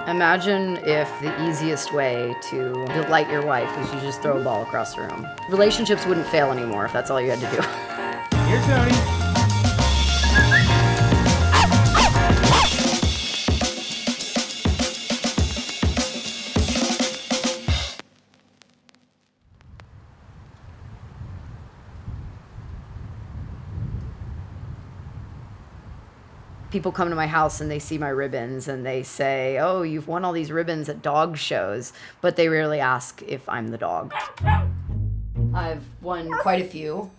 Imagine if the easiest way to delight your wife is you just throw a ball across the room. Relationships wouldn't fail anymore if that's all you had to do. Here, Tony. People come to my house and they see my ribbons and they say, oh, you've won all these ribbons at dog shows, but they rarely ask if I'm the dog. I've won quite a few.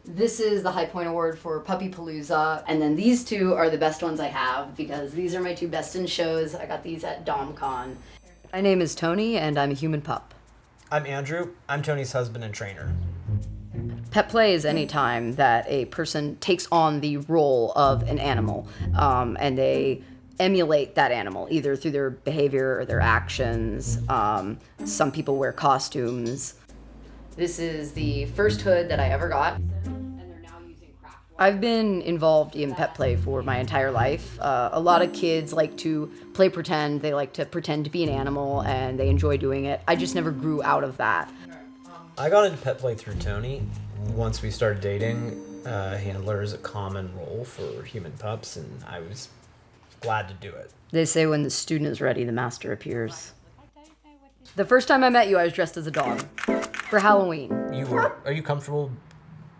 This is the High Point Award for Puppy Palooza, and then these two are the best ones I have because these are my two best in shows. I got these at DomCon. My name is Tony and I'm a human pup. I'm Andrew. I'm Tony's husband and trainer. Pet play is any time that a person takes on the role of an animal, and they emulate that animal, either through their behavior or their actions. Some people wear costumes. This is the first hood that I ever got. I've been involved in pet play for my entire life. A lot of kids like to play pretend. They like to pretend to be an animal, and they enjoy doing it. I just never grew out of that. I got into pet play through Tony. Once we started dating, handler is a common role for human pups, and I was glad to do it. They say when the student is ready, the master appears. The first time I met you, I was dressed as a dog for Halloween. Are you comfortable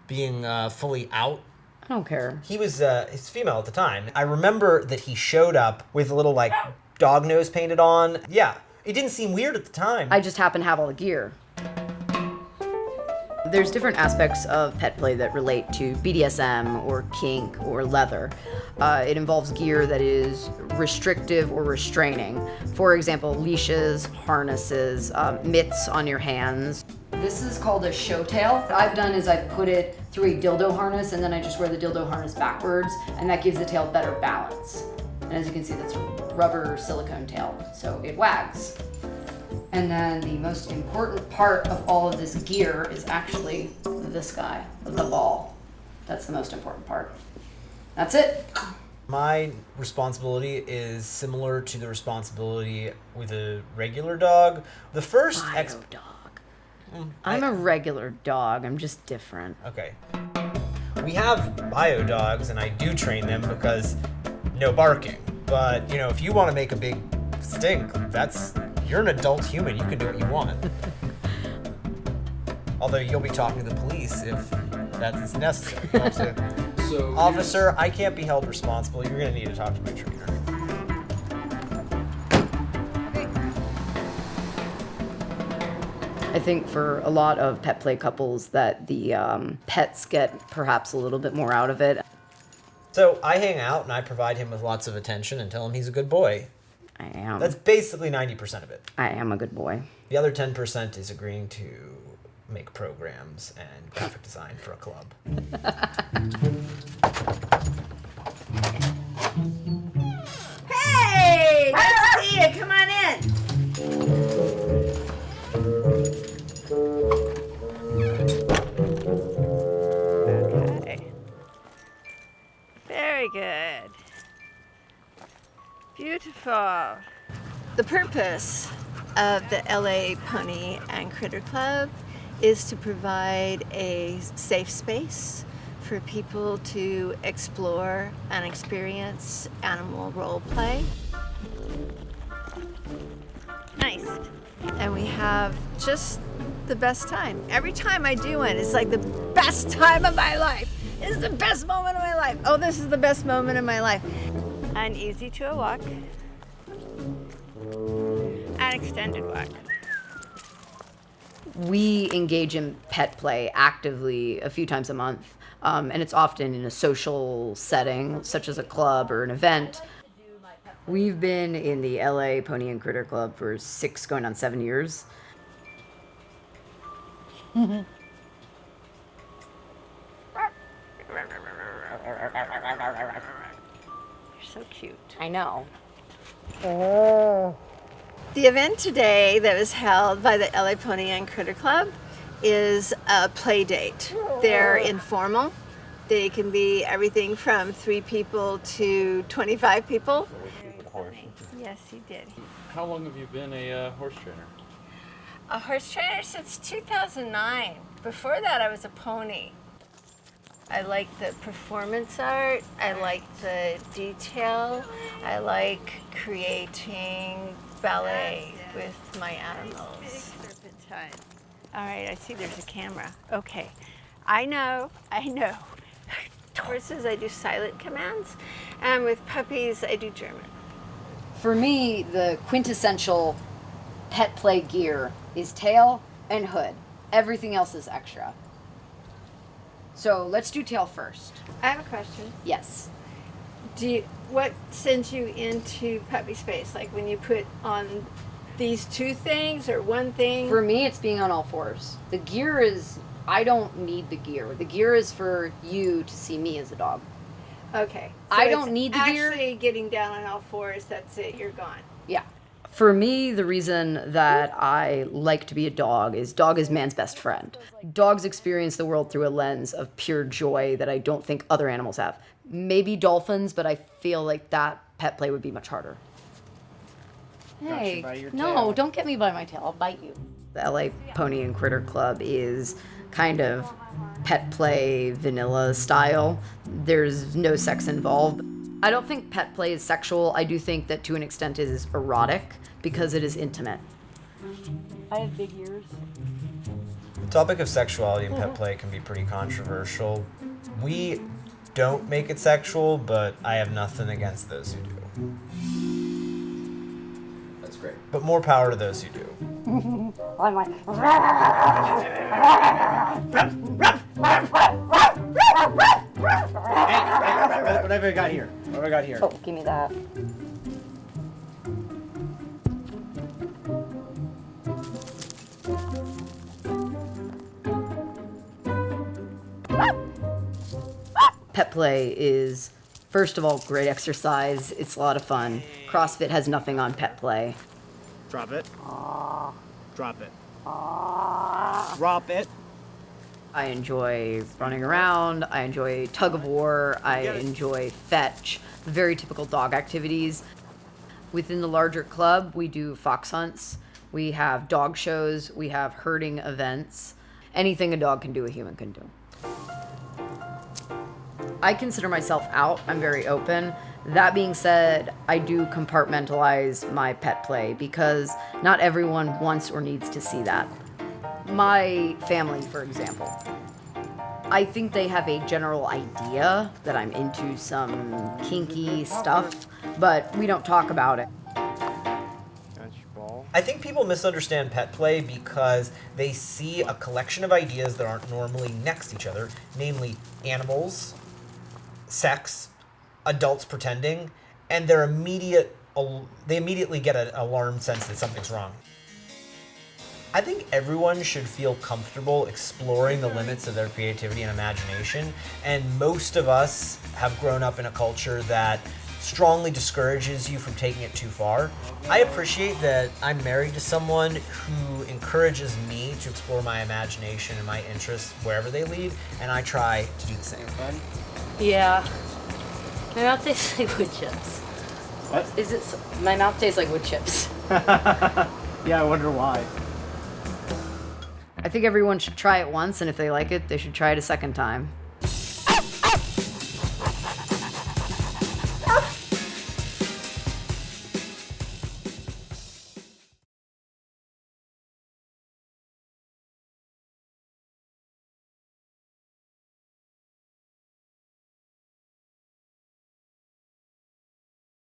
being fully out? I don't care. He's female at the time. I remember that he showed up with a little dog nose painted on. Yeah, it didn't seem weird at the time. I just happen to have all the gear. There's different aspects of pet play that relate to BDSM or kink or leather. It involves gear that is restrictive or restraining. For example, leashes, harnesses, mitts on your hands. This is called a show tail. What I've done is I've put it through a dildo harness and then I just wear the dildo harness backwards, and that gives the tail better balance. And as you can see, that's a rubber silicone tail, so it wags. And then the most important part of all of this gear is actually this guy, the ball. That's the most important part. That's it. My responsibility is similar to the responsibility with a regular dog. The first dog. I'm a regular dog. I'm just different. Okay. We have bio dogs, and I do train them because no barking. But, if you want to make a big stink, you're an adult human. You can do what you want. Although you'll be talking to the police if that is necessary. Officer, I can't be held responsible. You're going to need to talk to my trainer. I think for a lot of pet play couples that the pets get perhaps a little bit more out of it. So I hang out and I provide him with lots of attention and tell him he's a good boy. I am. That's basically 90% of it. I am a good boy. The other 10% is agreeing to make programs and graphic design for a club. Hey! Nice to see you. Come on in. Okay. Very good. Beautiful. The purpose of the LA Pony and Critter Club is to provide a safe space for people to explore and experience animal role play. Nice. And we have just the best time. Every time I do it, it's like the best time of my life. This is the best moment of my life. Oh, this is the best moment of my life. And easy to walk. And extended walk. We engage in pet play actively a few times a month, and it's often in a social setting, such as a club or an event. We've been in the LA Pony and Critter Club for 6 going on 7 years. You're so cute. I know. The event today that was held by the LA Pony and Critter Club is a play date. They're informal. They can be everything from 3 people to 25 people. me. Yes, he did. How long have you been a horse trainer? A horse trainer since 2009. Before that, I was a pony. I like the performance art. I like the detail. I like creating ballet with my animals. All right, I see there's a camera. Okay, I know. Horses, I do silent commands, and with puppies, I do German. For me, the quintessential pet play gear is tail and hood. Everything else is extra. So let's do tail first. I have a question. Yes. What sends you into puppy space? Like when you put on these two things or one thing? For me, it's being on all fours. The gear is, I don't need the gear. The gear is for you to see me as a dog. Okay. I don't need the gear. Actually getting down on all fours, that's it, you're gone. Yeah. For me, the reason that I like to be a dog is man's best friend. Dogs experience the world through a lens of pure joy that I don't think other animals have. Maybe dolphins, but I feel like that pet play would be much harder. Hey, no, don't get me by my tail. I'll bite you. The LA Pony and Critter Club is kind of pet play vanilla style. There's no sex involved. I don't think pet play is sexual. I do think that to an extent it is erotic because it is intimate. I have big ears. The topic of sexuality in pet play can be pretty controversial. We don't make it sexual, but I have nothing against those who do. That's great. But more power to those who do. I'm like, Hey, what have I got here? What have I got here? oh, give me that. Pet play is, first of all, great exercise. It's a lot of fun. CrossFit has nothing on pet play. Drop it. Drop it. Drop it. I enjoy running around. I enjoy tug of war. I enjoy fetch. Very typical dog activities. Within the larger club, we do fox hunts. We have dog shows. We have herding events. Anything a dog can do, a human can do. I consider myself out. I'm very open. That being said, I do compartmentalize my pet play because not everyone wants or needs to see that. My family, for example, I think they have a general idea that I'm into some kinky stuff, but we don't talk about it. I think people misunderstand pet play because they see a collection of ideas that aren't normally next to each other, namely animals, sex, adults pretending, and they immediately get an alarmed sense that something's wrong. I think everyone should feel comfortable exploring the limits of their creativity and imagination, and most of us have grown up in a culture that strongly discourages you from taking it too far. I appreciate that I'm married to someone who encourages me to explore my imagination and my interests wherever they lead, and I try to do the same. Yeah. My mouth tastes like wood chips. What? My mouth tastes like wood chips. Yeah, I wonder why. I think everyone should try it once, and if they like it, they should try it a second time.